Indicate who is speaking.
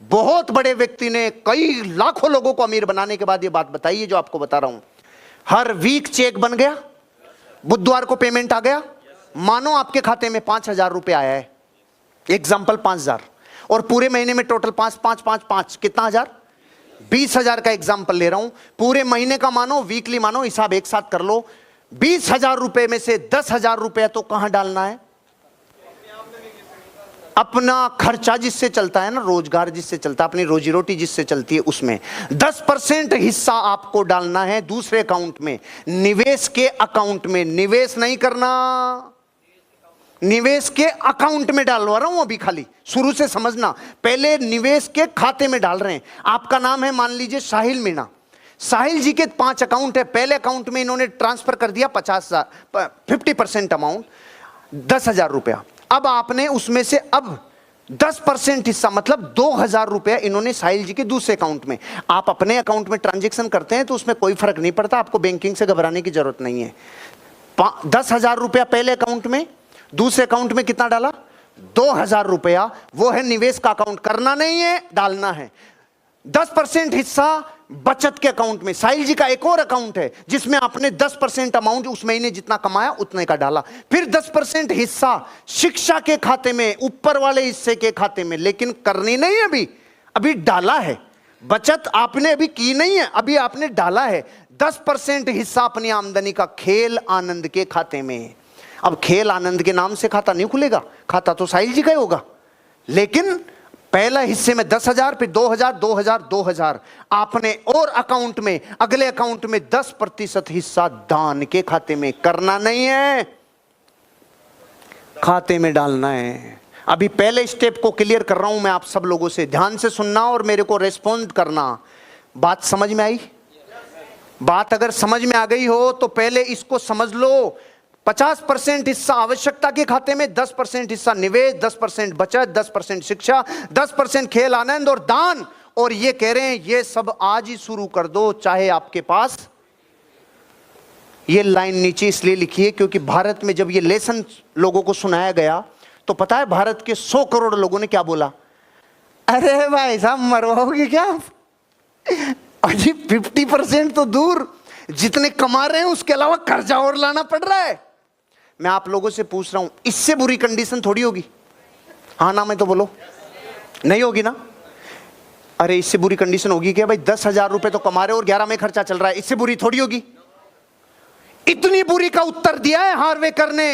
Speaker 1: बहुत बड़े व्यक्ति ने कई लाखों लोगों को अमीर बनाने के बाद ये बात बताई है जो आपको बता रहा हूं। हर वीक चेक बन गया, बुधवार को पेमेंट आ गया, मानो आपके खाते में 5,000 रुपए आया है, एग्जाम्पल 5,000, और पूरे महीने में टोटल 5 5 5 5 कितना हजार, 20,000 का एग्जाम्पल ले रहा हूं। पूरे महीने का मानो, वीकली मानो, हिसाब एक साथ कर लो। 20,000 रुपए में से 10,000 रुपए तो कहां डालना है? अपना खर्चा जिससे चलता है ना, रोजगार जिससे चलता है, अपनी रोजी रोटी जिससे चलती है, उसमें 10% हिस्सा आपको डालना है दूसरे अकाउंट में, निवेश के अकाउंट में। निवेश नहीं करना, निवेश के अकाउंट में डालवा रहा हूं अभी, खाली शुरू से समझना। पहले निवेश के खाते में डाल रहे हैं। आपका नाम है मान लीजिए साहिल मीणा, साहिल जी के 5 अकाउंट है। पहले अकाउंट में इन्होंने ट्रांसफर कर दिया 50% अमाउंट, 10,000 रुपया। अब आपने उसमें से अब 10% हिस्सा मतलब 2,000 रुपया इन्होंने साहिल जी के दूसरे अकाउंट में। आप अपने अकाउंट में ट्रांजैक्शन करते हैं तो उसमें कोई फर्क नहीं पड़ता, आपको बैंकिंग से घबराने की जरूरत नहीं है। 10,000 रुपया पहले अकाउंट में, दूसरे अकाउंट में कितना डाला? 2,000 रुपया। वो है निवेश का अकाउंट, करना नहीं है, डालना है। 10% हिस्सा बचत के अकाउंट में। साहिल जी का एक और अकाउंट है जिसमें आपने 10% अमाउंट उस महीने जितना कमाया उतने का डाला। फिर 10% हिस्सा शिक्षा के खाते में, ऊपर वाले हिस्से के खाते में, लेकिन करनी नहीं है अभी, अभी डाला है। बचत आपने अभी की नहीं है, अभी आपने डाला है। 10% हिस्सा अपनी आमदनी का खेल आनंद के खाते में। अब खेल आनंद के नाम से खाता नहीं खुलेगा, खाता तो साहिल जी का ही होगा, लेकिन पहला हिस्से में 10,000, फिर 2,000, 2,000, 2,000 आपने और अकाउंट में, अगले अकाउंट में 10% हिस्सा दान के खाते में। करना नहीं है, खाते में डालना है। अभी पहले स्टेप को क्लियर कर रहा हूं मैं आप सब लोगों से, ध्यान से सुनना और मेरे को रेस्पॉन्ड करना। बात समझ में आई? बात अगर समझ में आ गई हो तो पहले इसको समझ लो। 50% हिस्सा आवश्यकता के खाते में, 10% हिस्सा निवेश, 10% बचत, 10% शिक्षा, 10% खेल आनंद और दान। और ये कह रहे हैं ये सब आज ही शुरू कर दो, चाहे आपके पास। ये लाइन नीचे इसलिए लिखी है क्योंकि भारत में जब ये लेसन लोगों को सुनाया गया तो पता है भारत के 100 करोड़ लोगों ने क्या बोला? अरे भाई साहब मरवाओगे क्या? अजी 50% तो दूर, जितने कमा रहे हैं उसके अलावा कर्जा और लाना पड़ रहा है। मैं आप लोगों से पूछ रहा हूं, इससे बुरी कंडीशन थोड़ी होगी? हाँ ना, मैं तो बोलो, नहीं होगी ना? अरे इससे बुरी कंडीशन होगी क्या भाई? 10,000 रुपए तो कमा रहे और 11 में खर्चा चल रहा है, इससे बुरी थोड़ी होगी? इतनी बुरी का उत्तर दिया है हार्वे करने।